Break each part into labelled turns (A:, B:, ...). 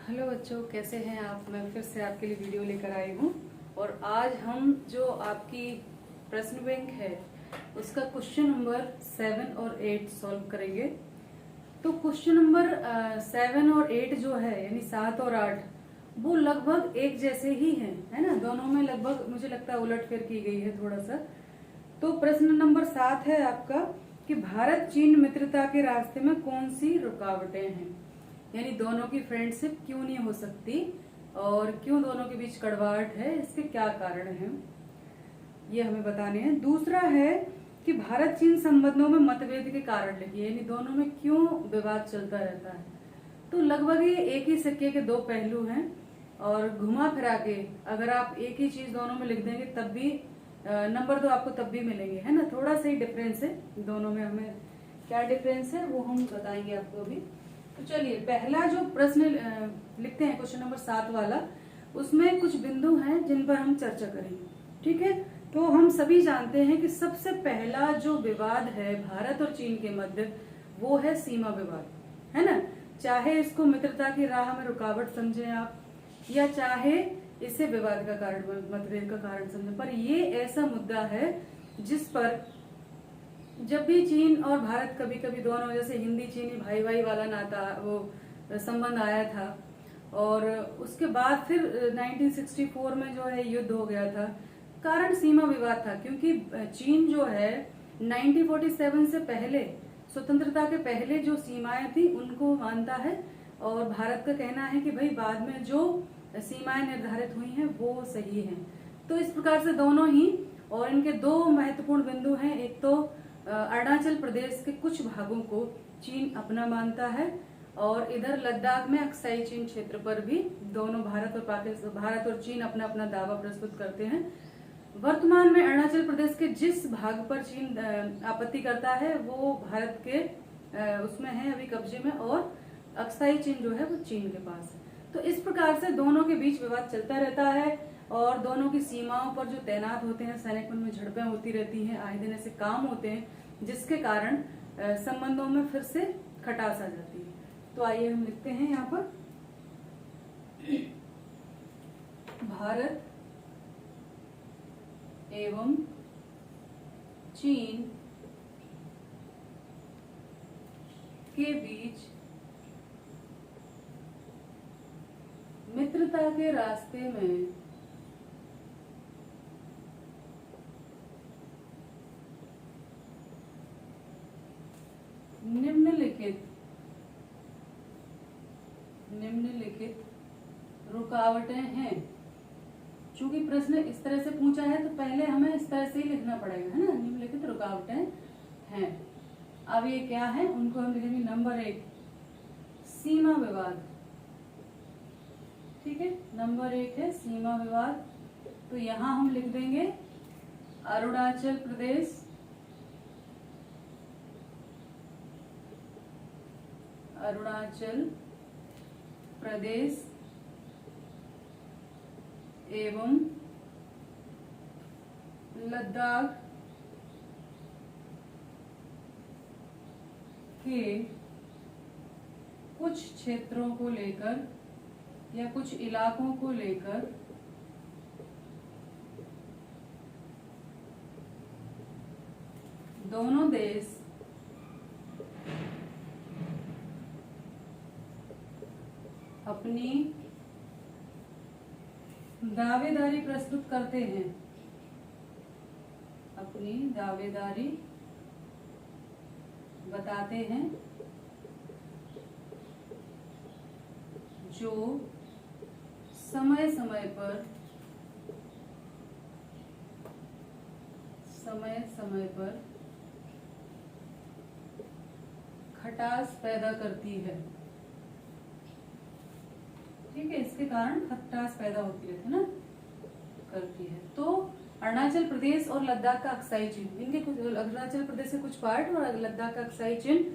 A: Hello बच्चों, कैसे हैं आप। मैं फिर से आपके लिए वीडियो लेकर आई हूँ और आज हम जो आपकी प्रश्न बैंक है उसका क्वेश्चन नंबर 7 और 8 सॉल्व करेंगे। तो क्वेश्चन नंबर 7 और 8 जो है यानी 7 और 8 वो लगभग एक जैसे ही हैं, है ना। दोनों में लगभग मुझे लगता है उलटफेर की गई है थोड़ा सा। तो प्रश्न नंबर 7 है आपका कि भारत चीन मित्रता के रास्ते में कौन सी रुकावटें हैं, यानी दोनों की फ्रेंडशिप क्यों नहीं हो सकती और क्यों दोनों के बीच कड़वाहट है, इसके क्या कारण हैं, ये हमें बताने हैं। दूसरा है कि भारत चीन संबंधों में मतभेद के कारण लिखिए, यानी दोनों में क्यों विवाद चलता रहता है। तो लगभग ये एक ही सिक्के के दो पहलू हैं और घुमा फिरा के अगर आप एक ही चीज दोनों में लिख देंगे तब भी नंबर तो आपको तब भी मिलेंगे, है ना। थोड़ा सा ही डिफरेंस है दोनों में। हमें क्या डिफरेंस है वो हम बताएंगे आपको अभी। तो चलिए, पहला जो प्रश्न लिखते हैं क्वेश्चन नंबर 7 वाला, उसमें कुछ बिंदु हैं जिन पर हम चर्चा करेंगे, ठीक है। तो हम सभी जानते हैं कि सबसे पहला जो विवाद है भारत और चीन के मध्य वो है सीमा विवाद, है ना। चाहे इसको मित्रता की राह में रुकावट समझें आप, या चाहे इसे विवाद का कारण, मतभेद का कारण समझें, पर ये ऐसा मुद्दा है जिस पर जब भी चीन और भारत कभी कभी दोनों, जैसे हिंदी चीनी भाई भाई वाला नाता वो संबंध आया था और उसके बाद फिर 1964 में जो है युद्ध हो गया था, कारण सीमा विवाद था। क्योंकि चीन जो है 1947 से पहले, स्वतंत्रता के पहले जो सीमाएं थी उनको मानता है और भारत का कहना है कि भाई बाद में जो सीमाएं निर्धारित हुई हैं वो सही हैं। तो इस प्रकार से दोनों ही, और इनके दो महत्वपूर्ण बिंदु हैं। एक तो अरुणाचल प्रदेश के कुछ भागों को चीन अपना मानता है और इधर लद्दाख में अक्साई चीन क्षेत्र पर भी दोनों भारत और चीन अपना अपना दावा प्रस्तुत करते हैं। वर्तमान में अरुणाचल प्रदेश के जिस भाग पर चीन आपत्ति करता है वो भारत के उसमें है अभी कब्जे में, और अक्साई चीन जो है वो चीन के पास है। तो इस प्रकार से दोनों के बीच विवाद चलता रहता है और दोनों की सीमाओं पर जो तैनात होते हैं सैनिक, उनमें झड़पें होती रहती हैं, आए दिन ऐसे काम होते हैं जिसके कारण संबंधों में फिर से खटास आ जाती है। तो आइए हम लिखते हैं यहाँ पर, भारत एवं चीन के बीच मित्रता के रास्ते में निम्नलिखित रुकावटें हैं। चूंकि प्रश्न इस तरह से पूछा है तो पहले हमें इस तरह से ही लिखना पड़ेगा, है ना। निम्नलिखित रुकावटें हैं। अब ये क्या है, उनको हम लिखेंगे नंबर 1 सीमा विवाद, ठीक है। नंबर 1 है सीमा विवाद। तो यहां हम लिख देंगे अरुणाचल प्रदेश, एवं लद्दाख के कुछ क्षेत्रों को लेकर या कुछ इलाकों को लेकर दोनों देश अपनी दावेदारी प्रस्तुत करते हैं, अपनी दावेदारी बताते हैं, जो समय समय पर खटास पैदा करती है, ठीक है। इसके कारण खटास पैदा होती है ना, करती है। तो अरुणाचल प्रदेश और लद्दाख का अक्साई चीन, इनके कुछ, अरुणाचल प्रदेश के कुछ पार्ट और लद्दाख का अक्साई चीन,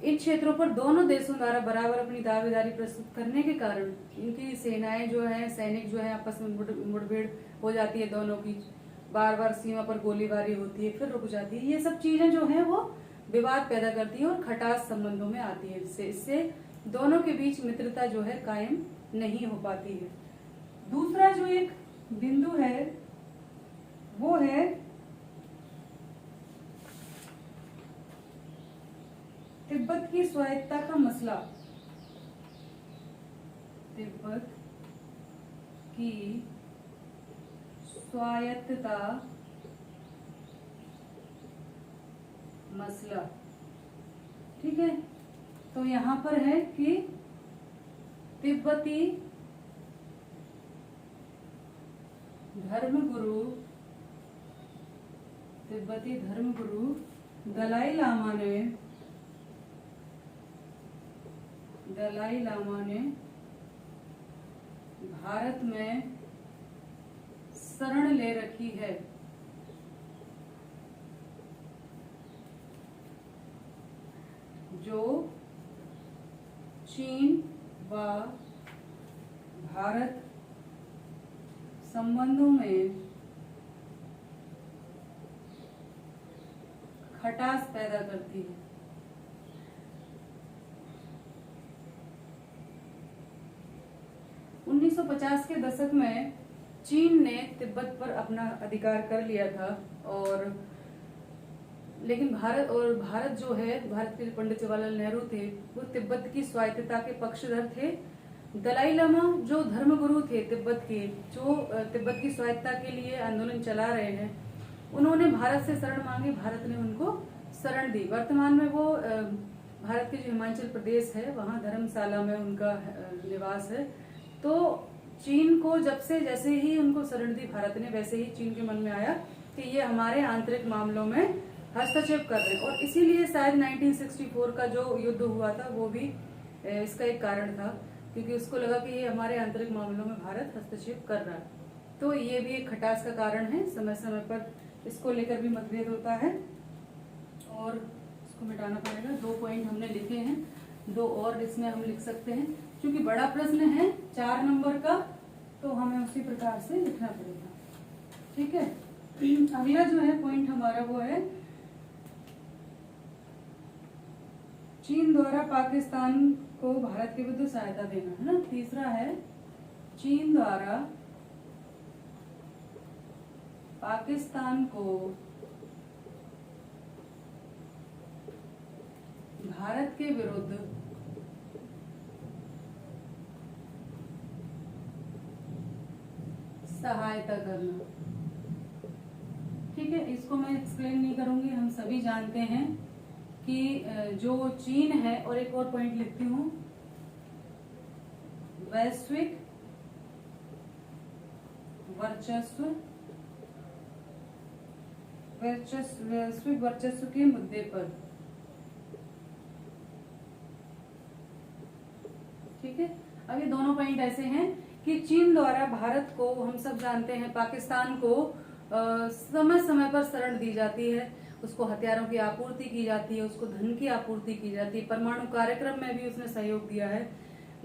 A: इन क्षेत्रों पर दोनों देशों द्वारा बराबर अपनी दावेदारी प्रस्तुत करने के कारण इनकी सेनाएं जो है, सैनिक जो है, आपस में मुठभेड़ हो जाती है दोनों की, बार बार सीमा पर गोलीबारी होती है, फिर रुक जाती है। ये सब चीजें जो है वो विवाद पैदा करती है और खटास संबंधों में आती है। इससे दोनों के बीच मित्रता जो है कायम नहीं हो पाती है। दूसरा जो एक बिंदु है वो है तिब्बत की स्वायत्तता का मसला। तिब्बत की स्वायत्तता मसला, ठीक है। तो यहां पर है कि तिब्बती धर्मगुरु दलाई लामा ने भारत में शरण ले रखी है। जो चीन व भारत संबंधों में खटास पैदा करती है। उन्नीस 1950 के दशक में चीन ने तिब्बत पर अपना अधिकार कर लिया था, और लेकिन भारत जो है, भारत के पंडित जवाहरलाल नेहरू थे, वो तिब्बत की स्वायत्तता के पक्षधर थे। दलाई लामा जो धर्मगुरु थे तिब्बत के, जो तिब्बत की स्वायत्तता के लिए आंदोलन चला रहे हैं, उन्होंने भारत से शरण मांगी, भारत ने उनको शरण दी। वर्तमान में वो भारत के जो हिमाचल प्रदेश है वहाँ धर्मशाला में उनका निवास है। तो चीन को जैसे ही उनको शरण दी भारत ने, वैसे ही चीन के मन में आया कि ये हमारे आंतरिक मामलों में हस्तक्षेप कर रहे हैं, और इसीलिए शायद 1964 का जो युद्ध हुआ था वो भी इसका एक कारण था, क्योंकि उसको लगा कि ये हमारे आंतरिक मामलों में भारत हस्तक्षेप कर रहा है। तो ये भी एक खटास का कारण है। समय समय पर इसको लेकर भी मतभेद होता है, और इसको मिटाना पड़ेगा। 2 पॉइंट हमने लिखे हैं, 2 और इसमें हम लिख सकते हैं। क्योंकि बड़ा प्रश्न है 4 नंबर का, तो हमें उसी प्रकार से लिखना पड़ेगा, ठीक है। अगला जो है पॉइंट हमारा वो है चीन द्वारा पाकिस्तान को भारत के विरुद्ध सहायता देना, है ना। तीसरा है चीन द्वारा पाकिस्तान को भारत के विरुद्ध सहायता करना, ठीक है। इसको मैं एक्सप्लेन नहीं करूंगी, हम सभी जानते हैं कि जो चीन है, और एक और पॉइंट लिखती हूँ, वैश्विक वर्चस्व के मुद्दे पर, ठीक है। अब ये दोनों पॉइंट ऐसे हैं कि चीन द्वारा भारत को, हम सब जानते हैं, पाकिस्तान को समय समय पर शरण दी जाती है, उसको हथियारों की आपूर्ति की जाती है, उसको धन की आपूर्ति की जाती है, परमाणु कार्यक्रम में भी उसने सहयोग दिया है,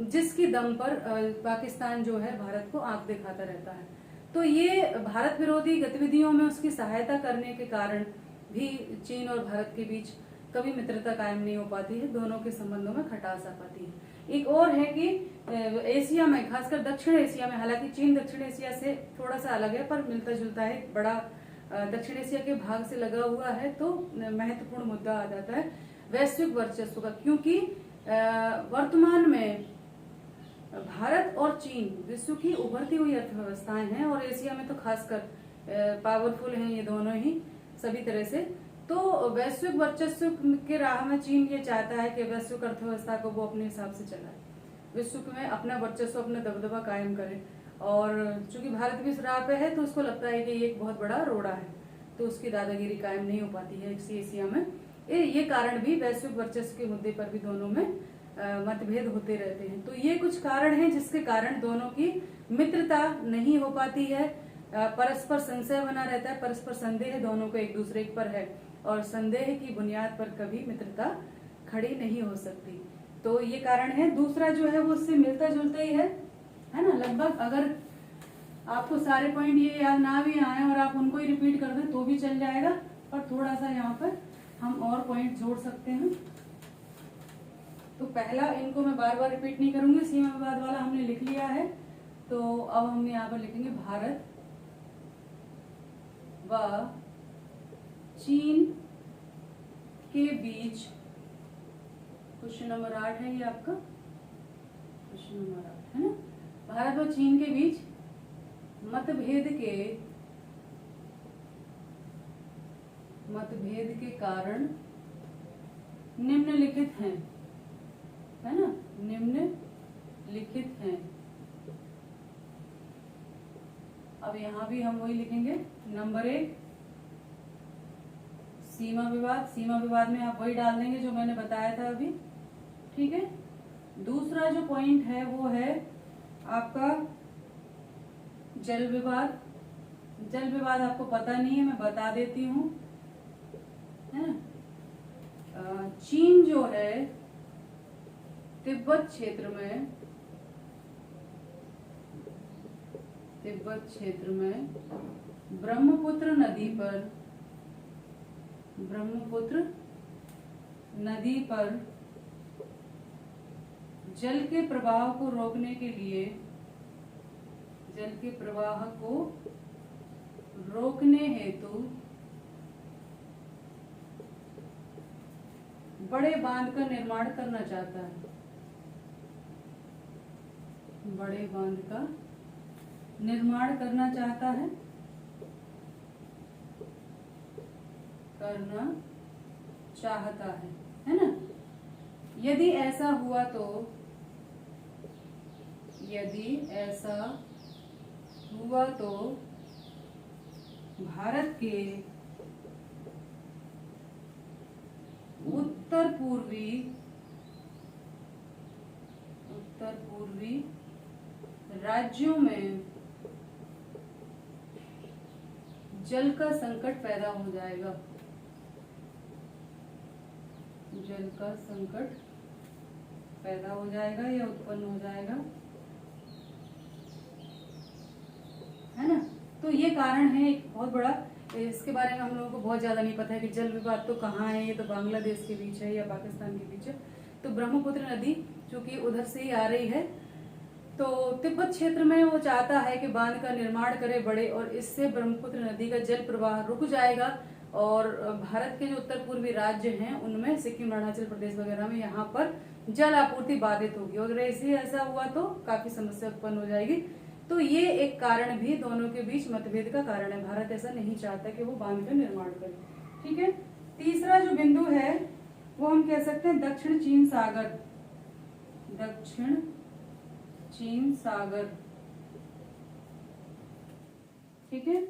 A: जिसकी दम पर पाकिस्तान जो है भारत को आंख दिखाता रहता है। तो ये भारत विरोधी गतिविधियों में उसकी सहायता करने के कारण भी चीन और भारत के बीच कभी मित्रता कायम नहीं हो पाती है, दोनों के संबंधों में खटास आ पाती है। एक और है कि एशिया में, खासकर दक्षिण एशिया में, हालांकि चीन दक्षिण एशिया से थोड़ा सा अलग है पर मिलता जुलता है, बड़ा दक्षिण एशिया के भाग से लगा हुआ है, तो महत्वपूर्ण मुद्दा आ जाता है वैश्विक वर्चस्व का। क्योंकि वर्तमान में भारत और चीन विश्व की उभरती हुई अर्थव्यवस्थाएं हैं, और एशिया में तो खासकर पावरफुल हैं ये दोनों ही सभी तरह से। तो वैश्विक वर्चस्व के राह में चीन ये चाहता है कि वैश्विक अर्थव्यवस्था को वो अपने हिसाब से चलाए, विश्व में अपना वर्चस्व, अपना दबदबा कायम करे। और चूंकि भारत भी इस राह पे है, तो उसको लगता है कि ये एक बहुत बड़ा रोड़ा है, तो उसकी दादागिरी कायम नहीं हो पाती है एशिया में। ये कारण भी वैश्विक वर्चस्व के मुद्दे पर भी दोनों में मतभेद होते रहते हैं। तो ये कुछ कारण हैं जिसके कारण दोनों की मित्रता नहीं हो पाती है, परस्पर संशय बना रहता है, परस्पर संदेह दोनों को एक दूसरे पर है, और संदेह की बुनियाद पर कभी मित्रता खड़ी नहीं हो सकती। तो ये कारण है। दूसरा जो है वो उससे मिलता जुलता ही है ना, लगभग। अगर आपको सारे पॉइंट ये याद ना भी आए और आप उनको ही रिपीट कर दें तो भी चल जाएगा, पर थोड़ा सा यहाँ पर हम और पॉइंट जोड़ सकते हैं। तो पहला इनको मैं बार बार रिपीट नहीं करूंगी, सीमा विवाद वाला हमने लिख लिया है। तो अब हम यहाँ पर लिखेंगे भारत व चीन के बीच, क्वेश्चन नंबर 8 है ये आपका, क्वेश्चन नंबर 8 है ना। भारत व चीन के बीच मतभेद के कारण निम्नलिखित हैं, है ना, निम्नलिखित हैं। अब यहां भी हम वही लिखेंगे। नंबर 1 सीमा विवाद, सीमा विवाद में आप वही डाल देंगे जो मैंने बताया था अभी, ठीक है। दूसरा जो पॉइंट है वो है आपका जल विवाद। जल विवाद आपको पता नहीं है, मैं बता देती हूँ, है ना। चीन जो है तिब्बत क्षेत्र में ब्रह्मपुत्र नदी पर जल के प्रवाह को रोकने के लिए, जल के प्रवाह को रोकने हेतु बड़े बांध का निर्माण करना चाहता है। बड़े बांध का निर्माण करना चाहता है, है ना। यदि ऐसा हुआ तो भारत के उत्तर पूर्वी राज्यों में जल का संकट पैदा हो जाएगा। जल का संकट पैदा हो जाएगा या उत्पन्न हो जाएगा, है ना। तो ये कारण है एक बहुत बड़ा, इसके बारे में हम लोगों को बहुत ज्यादा नहीं पता है कि जल विवाद तो कहाँ है, ये तो बांग्लादेश के बीच है या पाकिस्तान के बीच है। तो ब्रह्मपुत्र नदी चूंकि उधर से ही आ रही है, तो तिब्बत क्षेत्र में वो चाहता है कि बांध का निर्माण करे बड़े, और इससे ब्रह्मपुत्र नदी का जल प्रवाह रुक जाएगा और भारत के जो उत्तर पूर्वी राज्य हैं उनमें सिक्किम, अरुणाचल प्रदेश वगैरह में यहाँ पर जल आपूर्ति बाधित होगी, और ऐसा हुआ तो काफी समस्या उत्पन्न हो जाएगी। तो ये एक कारण भी दोनों के बीच मतभेद का कारण है। भारत ऐसा नहीं चाहता कि वो बांध का निर्माण करे, ठीक है। तीसरा जो बिंदु है वो हम कह सकते हैं दक्षिण चीन सागर, ठीक है।